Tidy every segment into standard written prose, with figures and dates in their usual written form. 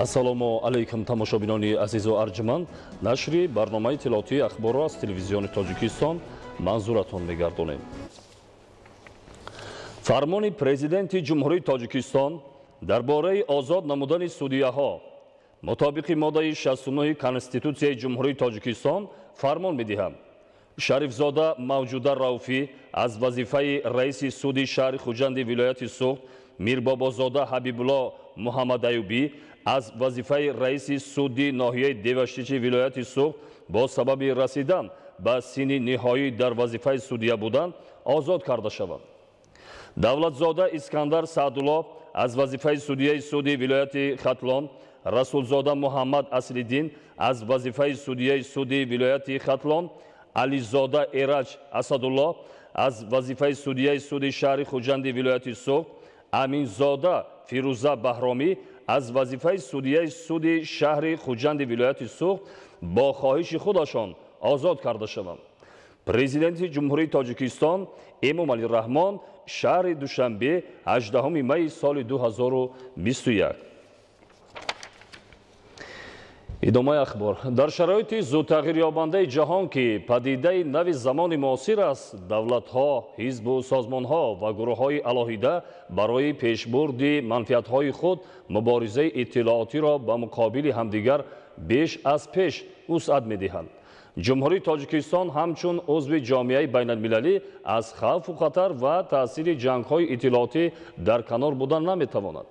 ассалому алайкум тамошобинони азизу арҷманд. Нашри барномаи иттилоотии ахборро аз телевизиони Тоҷикистон манзуратон мегардонем. Фармони Президенти Ҷумҳурии Тоҷикистон дар бораи озод намудани судяҳо мутобиқи моддаи 69 Конститутсияи Ҷумҳурии Тоҷикистон фармон медиҳам. Шарифзода Мавҷуда Рауфи аз вазифаи раиси суди шаҳри Хуҷанди вилояти Суғд, Мирбобозода Ҳабибулло Муҳамадаюбӣ аз вазифаи раиси суди ноҳияи Деваштичи вилояти Суғд бо сабаби расидан ба синни ниҳоӣ дар вазифаи судия будан озод карда шаванд. Давлатзода Искандар Саъдулло аз вазифаи судияи суди вилояти Хатлон, Расулзода Муҳаммад Аслидин аз вазифаи судияи суди вилояти Хатлон, Ализода Эраҷ Асатулло аз вазифаи судияи суди шаҳри Хуҷанди вилояти Суғд, Аминзода Фирӯза Баҳромӣ аз вазифаи судияи суди шаҳри Хуҷанди вилояти Суғд бо хоҳиши худашон озод карда шаванд. Президенти Ҷумҳурии Тоҷикистон Эмомали Раҳмон шаҳри Душанбе 18 майи соли 2021. идомаи ахбор. Дар шароити зудтағйирёбандаи ҷаҳон ки падидаи нави замони муосир аст, давлатҳо, ҳизбу созмонҳо ва гурӯҳҳои алоҳида барои пешбурди манфиатҳои худ муборизаи иттилоотиро ба муқобили ҳамдигар беш аз пеш вусъат медиҳанд. ҷумҳурии Тоҷикистон ҳамчун узви ҷомеаи байналмилалӣ аз хавфу хатар ва таъсири ҷангҳои иттилоотӣ дар канор будан наметавонад.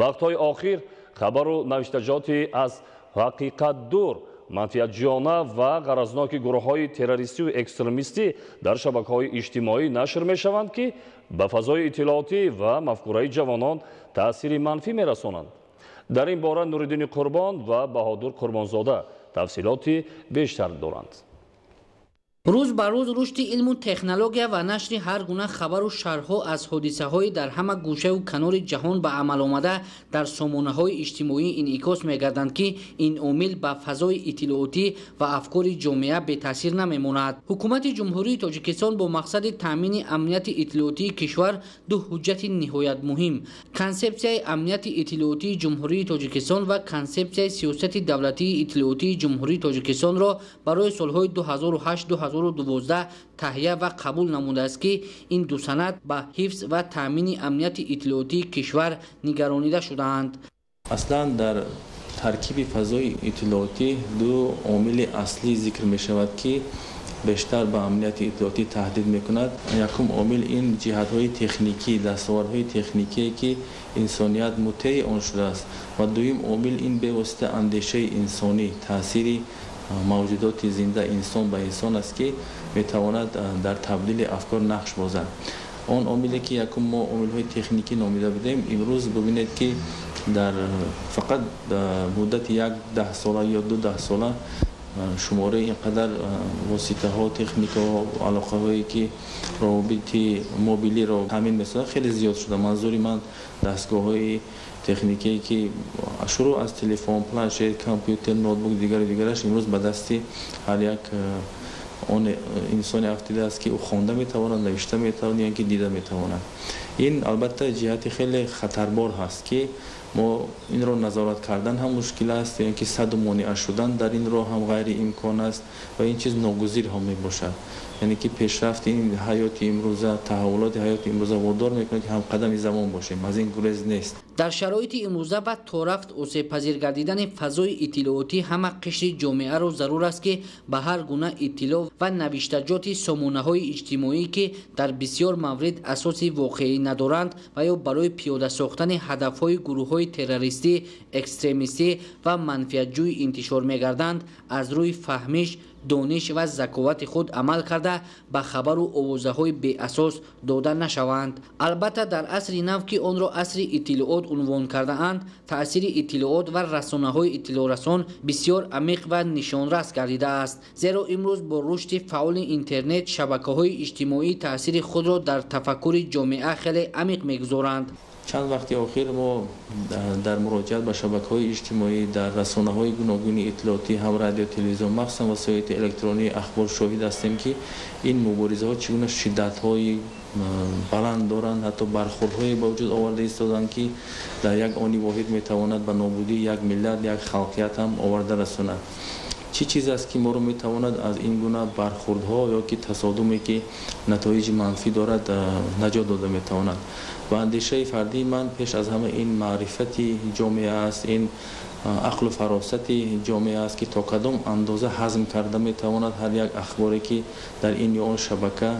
Вақтҳои охир хабару навиштаҷоти аз ҳақиқатдур, манфиатҷӯёна ва ғаразноки гурӯҳҳои террористию экстремистӣ дар шабакаҳои иҷтимоӣ нашр мешаванд, ки ба фазои иттилоотӣ ва мафкураи ҷавонон таъсири манфӣ мерасонанд. дар ин бора Нуриддини Қурбон ва Баҳодур Қурбонзода тафсилоти бештар доранд. рӯз ба рӯз рушди илму технология ва нашри ҳар гуна хабару шарҳҳо аз ҳодисаҳои дар ҳама гӯшаву канори ҷаҳон ба амал омада дар сомонаҳои иҷтимоӣ инъикос мегарданд, ки ин омил ба фазои иттилоотӣ ва афкори ҷомеа бетаъсир намемонад. ҳукумати ҷумҳурии Тоҷикистон бо мақсади таъмини амнияти иттилоотии кишвар ду ҳуҷҷати ниҳоят муҳим, консепсияи амнияти иттилоотии ҷумҳурии Тоҷикистон ва консепсияи сиёсати давлатии иттилоотии ҷумҳурии Тоҷикистонро барои солҳои 2008-2012 таҳия ва қабул намудааст, ки ин ду санад ба ҳифз ва таъмини амнияти иттилоотии кишвар нигаронида шудаанд. аслан дар таркиби фазои иттилоотӣ ду омили аслӣ зикр мешавад, ки бештар ба амнияти иттилоотӣ таҳдид мекунад. якум омил ин ҷиҳатҳои техникӣ, дастовардҳои техникие, ки инсоният муттеи он шудааст, ва дуюм омил ин бевосита андешаи инсонӣ, таъсири мавҷудоти зинда инсон ба инсон аст, ки метавонад дар табдили афкор нақш бозад. он омиле ки якум мо омилҳои техникӣ номида будем, имрӯз бубинед, ки дар фақат муддати як 10 сола ё 2 сола шумораи инқадар воситаҳо, техникаҳо, алоқаҳое ки ровобити мобилиро таъмин месозанд хеле зиёд шуда. манзури ман дастгоҳҳои техникие ки шурӯъ аз телефон, планшет, компютер, ноутбук дигараш имрӯз ба дасти ҳар як он инсони афтида аст, ки ӯ хонда метавонад, навишта метавонад, яъне ки дида метавонад. ин албатта ҷиҳати хеле хатарбор ҳаст, ки мо инро назорат кардан ҳам мушкил аст, яъне ки саду монеа шудан дар ин роҳ ҳам ғайриимкон аст ва ин чиз ногузир ҳам мебошад. яъне ки пешрафти ин ҳаёти имрӯза, таҳаввулоти ҳаёти имрӯза водор мекунад, ки ҳамқадами замон бошем. аз ин гурез нест. дар шароити имрӯза ва то рафт осебпазир гардидани фазои иттилоотӣ ҳама қишри ҷомеаро зарур аст, ки ба ҳар гуна иттилоъ ва навиштаҷоти сомонаҳои иҷтимоӣ, ки дар бисёр маврид асоси воқеӣ надоранд ва ё барои пиёда сохтани ҳадафҳои гурӯҳҳои террористӣ, экстремистӣ ва манфиатҷӯӣ интишор мегарданд, аз рӯи фаҳмиш, дониш ва заковати худ амал карда ба хабару овозаҳои беасос дода нашаванд. албатта дар асри нав, ки онро асри иттилоот унвон кардаанд, таъсири иттилоот ва расонаҳои иттилоърасон бисёр амиқ ва нишонрас гардидааст, зеро имрӯз бо рушди фаъоли интернет шабакаҳои иҷтимоӣ таъсири худро дар тафаккури ҷомеа хеле амиқ мегузоранд. چند وقتی اخیر ما در مراجعت به شبکه‌های اجتماعی در رسانه‌های گوناگون اطلاعاتی هم رادیو تلویزیون مخصوصا وسایل الکترونی اخبار شاهد هستیم که این مبارزه‌ها چگونه شدت‌های بلند دارند، حتی برخوردهای با وجود آورده ایستادند که در یک آنی واحد میتواند به نابودی یک ملت یک خلقیت هم آورده رساند. چی چیز است که ما رو میتواند از این گونه برخوردها یا که تصادمی که نتایج منفی دارد نجات داده میتواند؟ و اندیشه فردی من پیش از همه این معرفت جامعه است، این عقل و فراست جامعه است که تا کدام اندازه هضم کرده میتواند هر یک اخباری که در این یا آن شبکه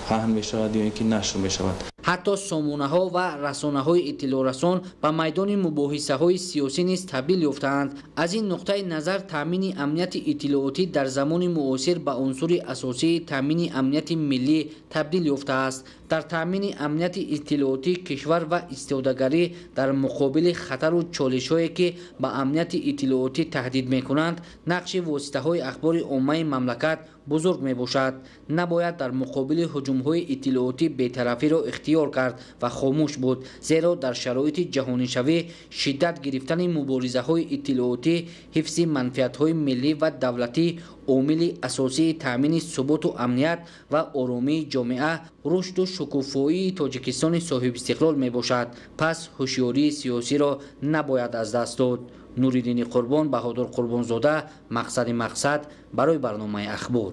پهن می شود یا اینکه نشر می شود. حتی سامانه ها و رسانه های اطلاع رسان به میدان مباحثه های سیاسی نیز تبدیل یافتند. از این نقطه نظر تامین امنیت اطلاعاتی در زمان معاصر به عنصر اساسی تامین امنیت ملی تبدیل یافته است. در تامین امنیت اطلاعاتی کشور و استفاده‌گری در مقابل خطر و چالش‌هایی که به امنیت اطلاعاتی تهدید می‌کنند، نقش واسطه‌های اخبار عامه مملکت بزرگ می‌باشد. نباید در مقابل هجوم‌های اطلاعاتی بی‌طرفی را اختیار کرد و خاموش بود، زیرا در شرایط جهانی شوی شدت گرفتن مبارزه‌های اطلاعاتی، حفظ منفعت‌های ملی و دولتی عامل اساسی تامین ثبات و امنیت و آرامی جامعه، رشد و شکوفایی تاجیکستان صاحب استقلال می باشد. پس هوشیاری سیاسی را نباید از دست داد. نوریدین قربان، بهادر قربانزاده، مقصد برای برنامه اخبار.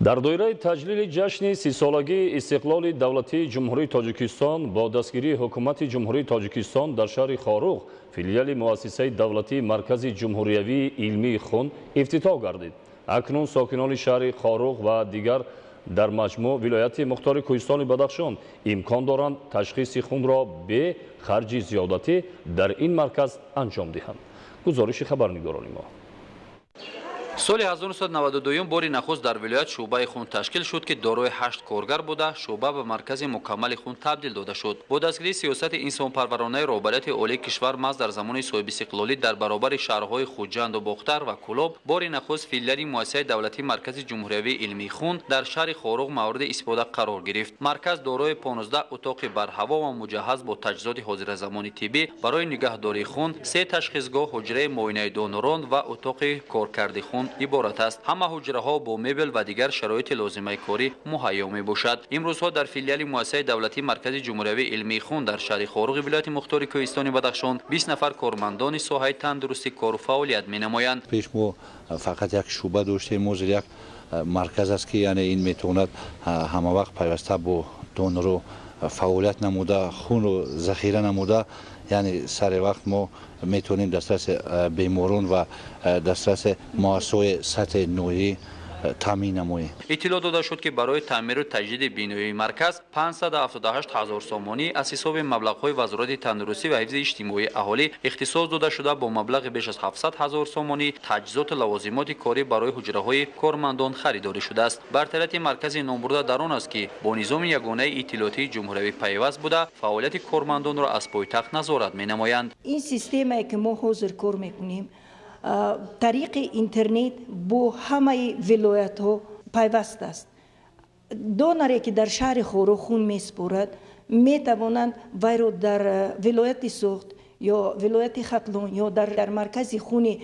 در دایره تجلیل جشن 30 سالگی استقلال دولتی جمهوری تاجیکستان با دستگیری حکومت جمهوری تاجیکستان در شهر خاروغ فیلیال مؤسسه دولتی مرکز جمهوریوی علمی خون افتتاح گردید. اکنون ساکنان شهر خاروغ و دیگر در مجموع ولایت مختار کوهستان بدخشان امکان دارند تشخیص خون را به خرج زیادتی در این مرکز انجام دهند. گزارش خبرنگاران ما. سال 1992 باری نخست در ولایت شعبه خون تشکیل شد که دارای 8 کارگر بوده شعبه به مرکز مکمل خون تبدیل داده شد. با دستگیری سیاست انسانپرورانه رهبریت عالی کشور محض در زمان صاحب استقلالی در برابر شهرهای خوجند و بختر و کلوب، باری نخست فیلیال مؤسسه دولتی مرکز جمهوریوی علمی خون در شهر خاروغ مورد استفاده قرار گرفت. مرکز دارای 15 اتاق برهوا و مجهز با تجهیزات حاضر زمان طبی برای نگهداری خون، 3 تشخیصگاه، حجره معاینه دونوران و اتاق کارکرد خون عبارت است. همه حجره ها با مبل و دیگر شرایط لازمه کاری مهیا می باشد. امروزها در فیلیال مؤسسه دولتی مرکز جمهوریوی علمی خون در شهر خاروغ ولایت مختار کوهستان بدخشان 20 نفر کارمندان ساحه تندرستی کار و فعالیت می نمایند. پیش ما فقط یک شعبه داشتیم، موزل یک مرکز است که یعنی این میتواند همه وقت پیوسته با دونر فعالیت نموده، خون رو ذخیره نموده، یعنی سر وقت ما میتونیم دسترس بیماران و دسترس مؤسسات سطح نوعی تامین نماییم. اطلاع داده شد که برای تعمیر و تجدید بنای مرکز 578,000 سومانی از حساب مبلغ‌های وزارت تندرستی و حفظ اجتماعی اهالی اختصاص داده شده با مبلغ بیش از 700,000 سومانی تجهیزات لوازمات کاری برای حجره‌های کارمندان خریداری شده است. برتریت مرکز نامبرده در آن است که با نظام یگانه اطلاعاتی جمهوری پیوست بوده فعالیت کارمندان را از پایتخت نظارت می‌نمایند. این سیستمی که ما حاضر کار می‌کنیم طریق اینترنت با همه ولایت ها پیوست است. دونری که در شهر خاروغ خون میسپارد میتوانند وی را در ولایت سوغد یا ولایت خطلون یا در مرکز خون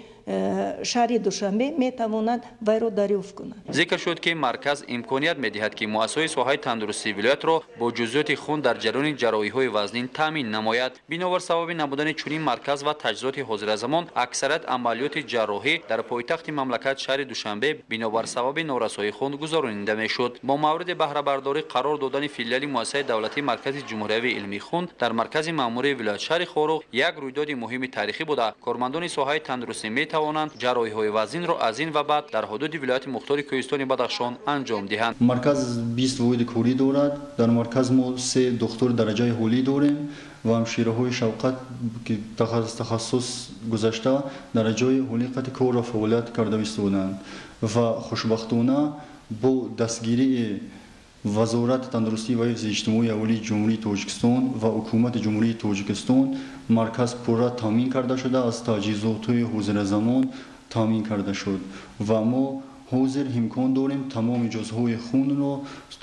شهر دشنبه میتوانند وی را دریافت کنند. ذکر شد که مرکز امکانیت میدهد که مؤسسه ساحه تندرستی ولایت را با جزئیات خون در جریان جراحی‌های وزنین تامین نماید. بنابر سبب نبودن چنین مرکز و تجهیزات حاضر زمان اکثریت عملیات جراحی در پایتخت مملکت شهر دوشنبه بنابر سبب نارسایی خون گذرانیده میشد. با مورد بهره برداری قرار دادن فیلیال مؤسسه دولتی مرکز جمهوریوی علمی خون در مرکز مأموری ولایت شهر خاروغ یک رویداد مهم تاریخی بوده. کارمندان ساحه تندرستی میتوانند جراحی‌های وزین را از این و بعد در حدود ولایت مختار کوهستان بدخشان انجام دهند. مرکز 20 واحد کاری دارد. در مرکز ما 3 دکتر درجه حولی داریم و همشیره‌های شوقت که تخصص گذشته درجه حولی قطع کار و فعالیت کرده ایستادند و خوشبختانه با دستگیری وزارت تندرستی و حفظ اجتماعی اولی جمهوری تاجیکستان و حکومت جمهوری تاجیکستان مرکز پورا تامین کرده شده، از تجهیزات حاضر زمان تامین کرده شد و ما ҳозир имкон дорем тамоми ҷозҳои хунро,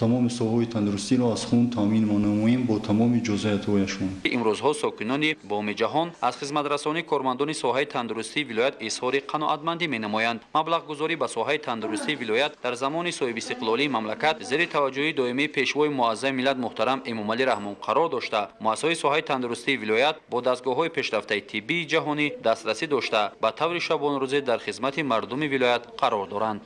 тамоми соҳаҳои тандурустиро аз хун таъмин намоем бо тамоми ҷозҳоятҳояшон. имрӯзҳо сокинони боми ҷаҳон аз хизматрасонӣ кормандони соҳаи тандурустии вилоят изҳори қаноатмандӣ менамоянд. маблағгузорӣ ба соҳаи тандурустии вилоят дар замони соҳибистиқлолии мамлакат зери таваҷҷуҳи доимии пешвои муаззами миллат муҳтарам эмомалӣ раҳмон қарор дошта, муассисаҳои соҳаи тандурустии вилоят бо дастгоҳҳои пешрафтаи тиббии ҷаҳонӣ дастрасӣ дошта ба таври шабонарӯзӣ дар хизмати мардуми вилоят қарор доранд.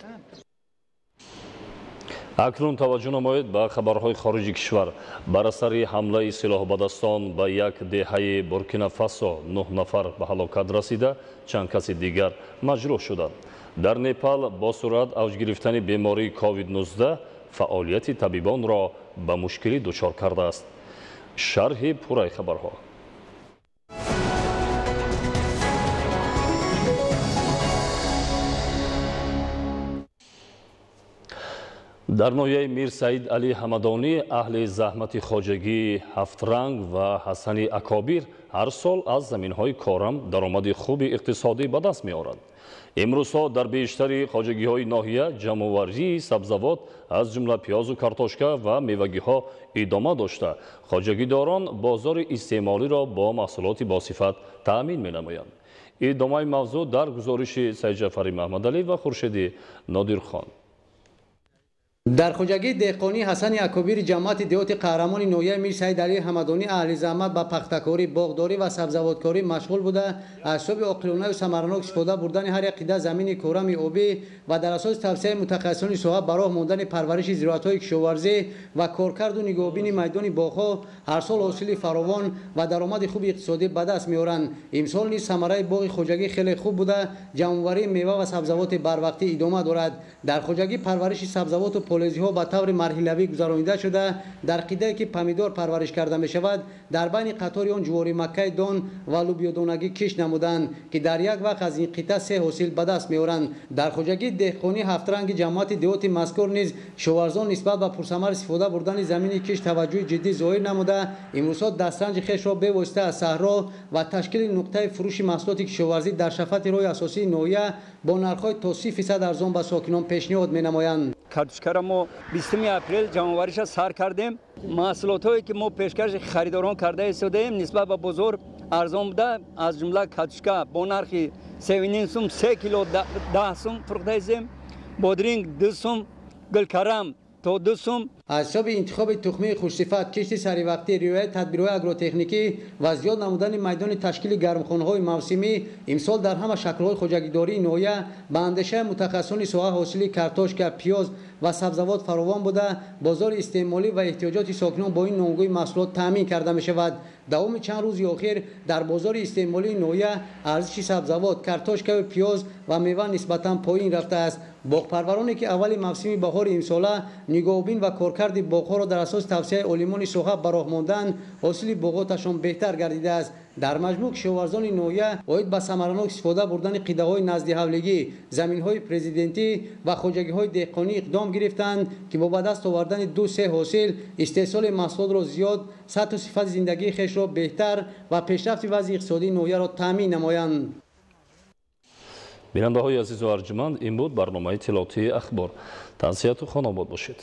акнун таваҷҷӯҳ намоед ба хабарҳои хориҷи кишвар. бар асари ҳамлаи силоҳбадастон ба як деҳаи буркина фасо 9 нафар ба ҳалокат расида, чанд каси дигар маҷрӯҳ шуданд. дар непал бо сурат авҷ гирифтани бемории COVID-19 фаъолияти табибонро ба мушкилӣ дучор кардааст. шарҳи пурраи хабарҳо. дар ноҳияи Мир Саид Али Ҳамадонӣ аҳли заҳмати хоҷагӣ Ҳафтранг ва Ҳасани Акобир ҳар сол аз заминҳои корам даромади хуби иқтисодӣ ба даст меоранд. имрӯзҳо дар бештари хоҷагиҳои ноҳия ҷамъоварии сабзавот аз ҷумла пиёзу картошка ва мевагиҳо идома дошта, хоҷагидорон бозори истеъмолиро бо маҳсулоти босифат таъмин менамоянд. идомаи мавзӯъ дар гузориши Саидҷафари Маҳмадалӣ ва Хуршеди Нодирхон. дар хуҷагии деҳқонӣ Ҳасани Акобири ҷамъияти деҳоти қаҳрамони ноҳияи Мир Саид Али Ҳамадонӣ аҳли заҳмат ба пахтакорӣ, боғдорӣ ва сабзавоткорӣ машғул буда аз шоби оқилонаву самаранок истифода бурдани ҳар як қида замини корами обӣ ва дар асоси тавсияи мутахассисони соҳа ба роҳ мондани парвариши зироатҳои кишоварзӣ ва коркарду нигоҳубини майдони боғҳо ҳар сол ҳосили фаровон ва даромади хуби иқтисодӣ ба даст меоранд. имсол низ самараи боғи хуҷагӣ хеле хуб буда ҷамъоварии мева ва сабзавоти барвақтӣ идома дорад. дар хуҷагӣ парвариши сабзавоту полезиҳо ба таври марҳилавӣ гузаронида шуда, дар қидае ки помидор парвариш карда мешавад, дар байни қатори он ҷувори маккаи дон ва лубьёдонагӣ кишт намуданд, ки дар як вақт аз ин қита се ҳосил ба даст меоранд. дар хуҷагии деҳқонӣ ҳафтранги ҷамъияти деҳоти мазкур низ шоварзон нисбат ба пурсамар истифода бурдани замини кишт таваҷҷӯҳи ҷиддӣ зоҳир намуда, имрӯзҳо дастранҷи хешро бевосита аз саҳро ва ташкили нуқтаи фурӯши маҳсулоти кишоварзӣ дар шафати роҳи асосии ноҳия бо нархҳои то 30% арзон ба сокинон пешниҳод менамоянд. картошкаро мо 20 апрел ҷамъовариша сар кардем. маҳсулотҳое ки мо пешкаши харидорон карда истодаем нисбат ба бозор арзон буда, аз ҷумла картошка бо нархи 3.5 сум 3 кило 10 сум фурӯхта истем, бодринг 2 сум, гулкарам то 2 сум. аз шоби интихоби тухмии хушсифат, кишти саривақтӣ, риояи тадбирҳои агротехникӣ ва зиёд намудани майдони ташкили гармхонаҳои мавсимӣ имсол дар ҳама шаклҳои хоҷагидории ноҳия ба андешаи мутахассисони соҳа ҳосили картошка, пиёз ва сабзавот фаровон буда, бозори истеъмолӣ ва эҳтиёҷоти сокинон бо ин номгӯи маҳсулот таъмин карда мешавад. давоми чанд рӯзи охир дар бозори истеъмолии ноҳия арзиши сабзавот, картошкаву пиёз ва мева нисбатан поин рафтааст. боғпарвароне ки аввали мавсими баҳори имсола нигоҳубин ва коркарди боғҳоро дар асоси тавсияи олимони соҳа ба роҳ монданд, ҳосили боғоташон беҳтар гардидааст. дар маҷмӯъ кишоварзони ноҳия оид ба самаранок истифода бурдани қидаҳои назди ҳавлигӣ, заминҳои президентӣ ва хоҷагиҳои деҳқонӣ иқдом гирифтанд, ки бо ба даст овардани 2-3 ҳосил истеҳсоли маҳсулотро зиёд, сатҳу сифати зиндагии хешро беҳтар ва пешрафти вазъи иқтисодии ноҳияро таъмин намоянд. бинандаҳои азизу арҷуманд, ин буд барномаи иттилоотии ахбор. тавсияту хонобод бошед.